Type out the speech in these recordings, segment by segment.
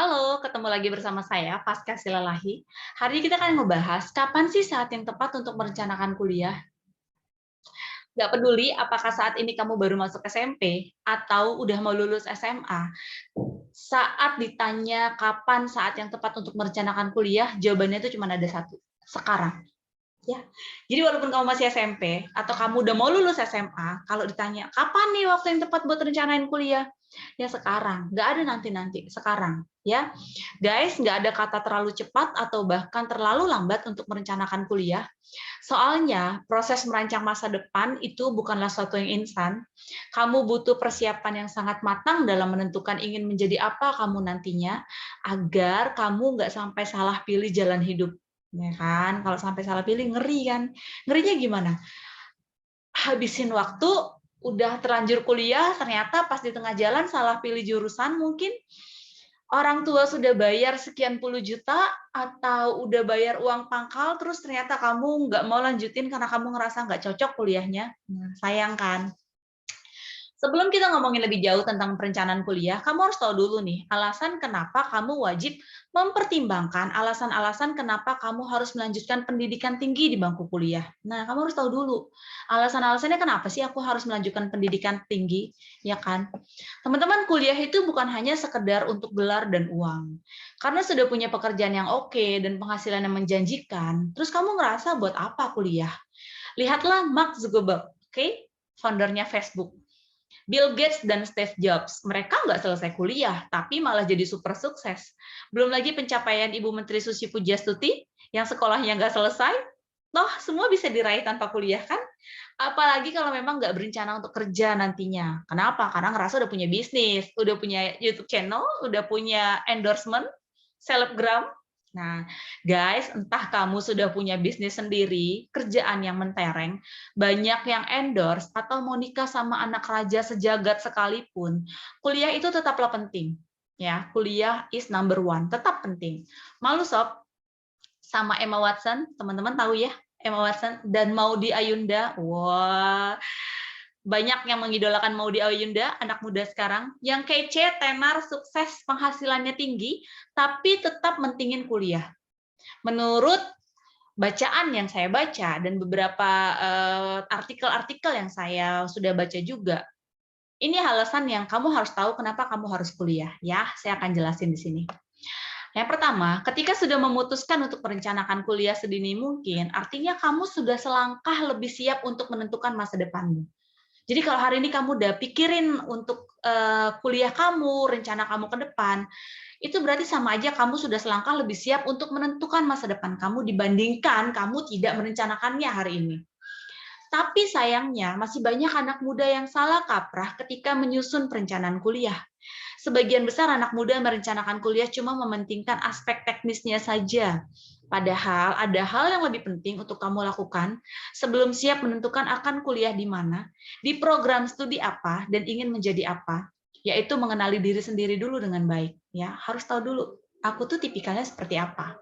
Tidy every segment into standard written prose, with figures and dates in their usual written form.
Halo, ketemu lagi bersama saya, Pasca Silalahi. Hari ini kita akan ngebahas kapan sih saat yang tepat untuk merencanakan kuliah. Nggak peduli apakah saat ini kamu baru masuk SMP atau udah mau lulus SMA, saat ditanya kapan saat yang tepat untuk merencanakan kuliah, jawabannya itu cuma ada satu, sekarang. Ya, jadi walaupun kamu masih SMP atau kamu udah mau lulus SMA, kalau ditanya kapan nih waktu yang tepat buat rencanain kuliah, ya sekarang. Nggak ada nanti-nanti, sekarang. Ya, guys, nggak ada kata terlalu cepat atau bahkan terlalu lambat untuk merencanakan kuliah. Soalnya proses merancang masa depan itu bukanlah suatu yang instan. Kamu butuh persiapan yang sangat matang dalam menentukan ingin menjadi apa kamu nantinya, agar kamu nggak sampai salah pilih jalan hidup. Ya kan, kalau sampai salah pilih ngeri kan. Ngerinya gimana? Habisin waktu, udah terlanjur kuliah, ternyata pas di tengah jalan salah pilih jurusan mungkin, orang tua sudah bayar sekian puluh juta, atau udah bayar uang pangkal, terus ternyata kamu nggak mau lanjutin karena kamu ngerasa nggak cocok kuliahnya. Nah, sayang kan? Sebelum kita ngomongin lebih jauh tentang perencanaan kuliah, kamu harus tahu dulu nih, alasan kenapa kamu wajib mempertimbangkan alasan-alasan kenapa kamu harus melanjutkan pendidikan tinggi di bangku kuliah. Nah, kamu harus tahu dulu, alasan-alasannya kenapa sih aku harus melanjutkan pendidikan tinggi, ya kan? Teman-teman, kuliah itu bukan hanya sekedar untuk gelar dan uang. Karena sudah punya pekerjaan yang oke dan penghasilan yang menjanjikan, terus kamu ngerasa buat apa kuliah? Lihatlah Mark Zuckerberg, oke? Foundernya Facebook. Bill Gates dan Steve Jobs, mereka nggak selesai kuliah, tapi malah jadi super sukses. Belum lagi pencapaian Ibu Menteri Susi Pujastuti, yang sekolahnya nggak selesai, toh semua bisa diraih tanpa kuliah kan? Apalagi kalau memang nggak berencana untuk kerja nantinya. Kenapa? Karena ngerasa udah punya bisnis, udah punya YouTube channel, udah punya endorsement, selebgram. Nah, guys, entah kamu sudah punya bisnis sendiri, kerjaan yang mentereng, banyak yang endorse, atau mau nikah sama anak raja sejagat sekalipun, kuliah itu tetaplah penting. Ya, kuliah is number one, tetap penting. Malu sob, sama Emma Watson, teman-teman tahu ya, Emma Watson dan Maudy Ayunda. Wah, banyak yang mengidolakan Maudy Ayunda, anak muda sekarang, yang kece, tenar, sukses, penghasilannya tinggi, tapi tetap mentingin kuliah. Menurut bacaan yang saya baca dan beberapa artikel-artikel yang saya sudah baca juga, ini alasan yang kamu harus tahu kenapa kamu harus kuliah. Ya, saya akan jelasin di sini. Yang pertama, ketika sudah memutuskan untuk merencanakan kuliah sedini mungkin, artinya kamu sudah selangkah lebih siap untuk menentukan masa depanmu. Jadi kalau hari ini kamu udah pikirin untuk kuliah kamu, rencana kamu ke depan, itu berarti sama aja kamu sudah selangkah lebih siap untuk menentukan masa depan kamu dibandingkan kamu tidak merencanakannya hari ini. Tapi sayangnya masih banyak anak muda yang salah kaprah ketika menyusun perencanaan kuliah. Sebagian besar anak muda merencanakan kuliah cuma mementingkan aspek teknisnya saja. Padahal ada hal yang lebih penting untuk kamu lakukan sebelum siap menentukan akan kuliah di mana, di program studi apa, dan ingin menjadi apa, yaitu mengenali diri sendiri dulu dengan baik. Ya, harus tahu dulu, aku tuh tipikalnya seperti apa.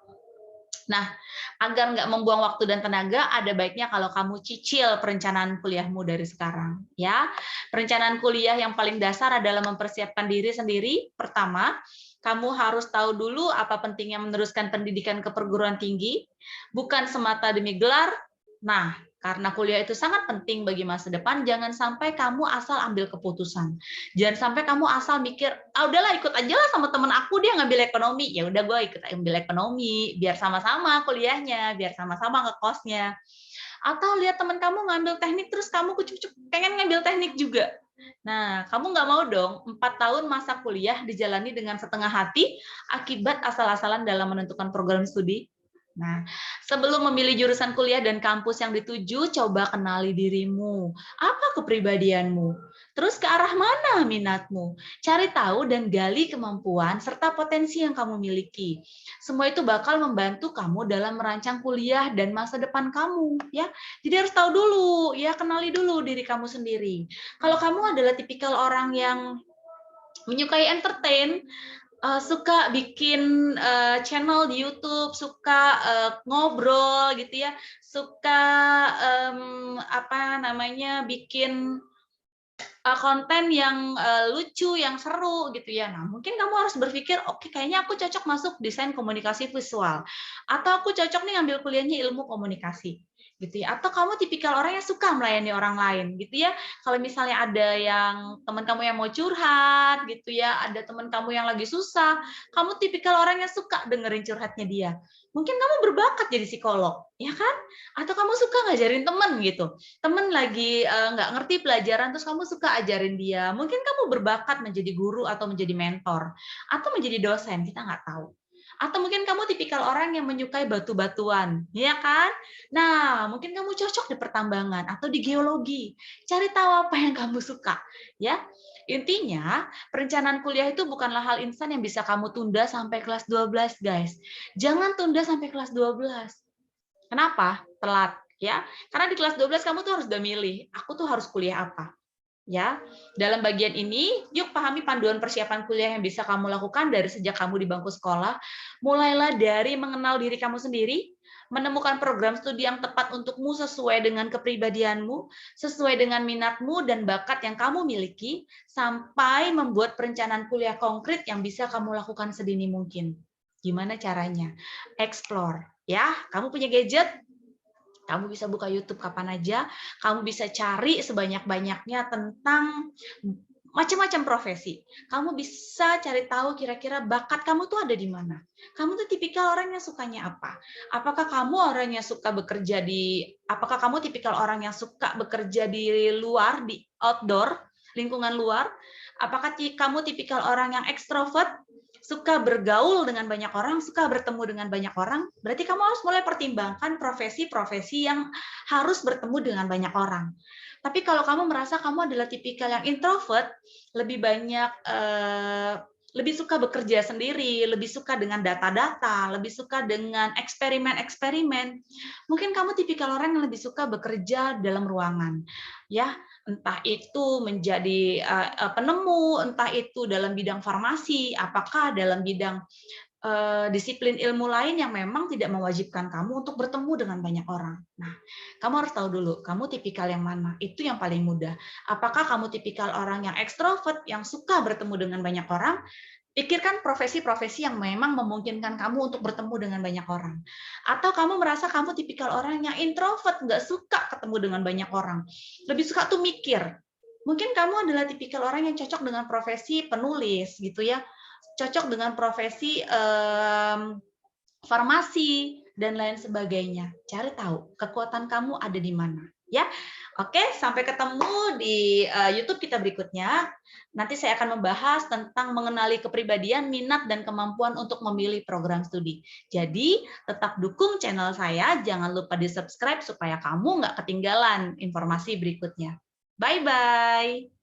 Nah, agar nggak membuang waktu dan tenaga, ada baiknya kalau kamu cicil perencanaan kuliahmu dari sekarang. Ya, perencanaan kuliah yang paling dasar adalah mempersiapkan diri sendiri. Pertama, kamu harus tahu dulu apa pentingnya meneruskan pendidikan ke perguruan tinggi, bukan semata demi gelar. Nah, karena kuliah itu sangat penting bagi masa depan, jangan sampai kamu asal ambil keputusan. Jangan sampai kamu asal mikir, ah udahlah ikut aja lah sama temen aku dia ngambil ekonomi, ya udah gue ikut ambil ekonomi, biar sama-sama kuliahnya, biar sama-sama ngekosnya. Atau lihat teman kamu ngambil teknik terus kamu kucuk-kucuk pengen ngambil teknik juga. Nah, kamu nggak mau dong 4 tahun masa kuliah dijalani dengan setengah hati akibat asal-asalan dalam menentukan program studi. Nah, sebelum memilih jurusan kuliah dan kampus yang dituju, coba kenali dirimu. Apa kepribadianmu? Terus ke arah mana minatmu? Cari tahu dan gali kemampuan serta potensi yang kamu miliki. Semua itu bakal membantu kamu dalam merancang kuliah dan masa depan kamu, ya. Jadi harus tahu dulu, ya, kenali dulu diri kamu sendiri. Kalau kamu adalah tipikal orang yang menyukai entertain, suka bikin channel di YouTube, suka ngobrol gitu ya, suka apa namanya bikin konten yang lucu, yang seru gitu ya. Nah, mungkin kamu harus berpikir, oke, kayaknya aku cocok masuk desain komunikasi visual, atau aku cocok nih ngambil kuliahnya ilmu komunikasi, gitu ya. Atau kamu tipikal orang yang suka melayani orang lain, gitu ya. Kalau misalnya ada yang teman kamu yang mau curhat, gitu ya, ada teman kamu yang lagi susah, kamu tipikal orang yang suka dengerin curhatnya dia. Mungkin kamu berbakat jadi psikolog, ya kan? Atau kamu suka ngajarin temen gitu. Temen lagi nggak ngerti pelajaran, terus kamu suka ajarin dia. Mungkin kamu berbakat menjadi guru atau menjadi mentor, atau menjadi dosen, kita nggak tahu. Atau mungkin kamu tipikal orang yang menyukai batu-batuan, ya kan? Nah, mungkin kamu cocok di pertambangan atau di geologi. Cari tahu apa yang kamu suka, ya. Intinya, perencanaan kuliah itu bukanlah hal instan yang bisa kamu tunda sampai kelas 12, guys. Jangan tunda sampai kelas 12. Kenapa? Telat, ya. Karena di kelas 12 kamu tuh harus udah milih, aku tuh harus kuliah apa. Ya, dalam bagian ini, yuk pahami panduan persiapan kuliah yang bisa kamu lakukan dari sejak kamu di bangku sekolah. Mulailah dari mengenal diri kamu sendiri, menemukan program studi yang tepat untukmu sesuai dengan kepribadianmu, sesuai dengan minatmu dan bakat yang kamu miliki, sampai membuat perencanaan kuliah konkret yang bisa kamu lakukan sedini mungkin. Gimana caranya? Explore. Ya, kamu punya gadget, kamu bisa buka YouTube kapan aja, kamu bisa cari sebanyak-banyaknya tentang macam-macam profesi. Kamu bisa cari tahu kira-kira bakat kamu tuh ada di mana. Kamu tuh tipikal orang yang sukanya apa? Apakah kamu orang yang suka bekerja apakah kamu tipikal orang yang suka bekerja di luar, di outdoor, lingkungan luar? Apakah kamu tipikal orang yang ekstrovert, suka bergaul dengan banyak orang, suka bertemu dengan banyak orang? Berarti kamu harus mulai pertimbangkan profesi-profesi yang harus bertemu dengan banyak orang. Tapi kalau kamu merasa kamu adalah tipikal yang introvert, lebih banyak lebih suka bekerja sendiri, lebih suka dengan data-data, lebih suka dengan eksperimen-eksperimen. Mungkin kamu tipikal orang yang lebih suka bekerja dalam ruangan, ya, entah itu menjadi penemu, entah itu dalam bidang farmasi, apakah dalam bidang disiplin ilmu lain yang memang tidak mewajibkan kamu untuk bertemu dengan banyak orang. Nah, kamu harus tahu dulu, kamu tipikal yang mana? Itu yang paling mudah. Apakah kamu tipikal orang yang ekstrovert, yang suka bertemu dengan banyak orang? Pikirkan profesi-profesi yang memang memungkinkan kamu untuk bertemu dengan banyak orang. Atau kamu merasa kamu tipikal orang yang introvert, nggak suka ketemu dengan banyak orang. Lebih suka tuh mikir. Mungkin kamu adalah tipikal orang yang cocok dengan profesi penulis, gitu ya. Cocok dengan profesi farmasi dan lain sebagainya. Cari tahu kekuatan kamu ada di mana, ya. Oke, sampai ketemu di YouTube kita berikutnya. Nanti saya akan membahas tentang mengenali kepribadian, minat, dan kemampuan untuk memilih program studi. Jadi, tetap dukung channel saya. Jangan lupa di-subscribe supaya kamu nggak ketinggalan informasi berikutnya. Bye-bye.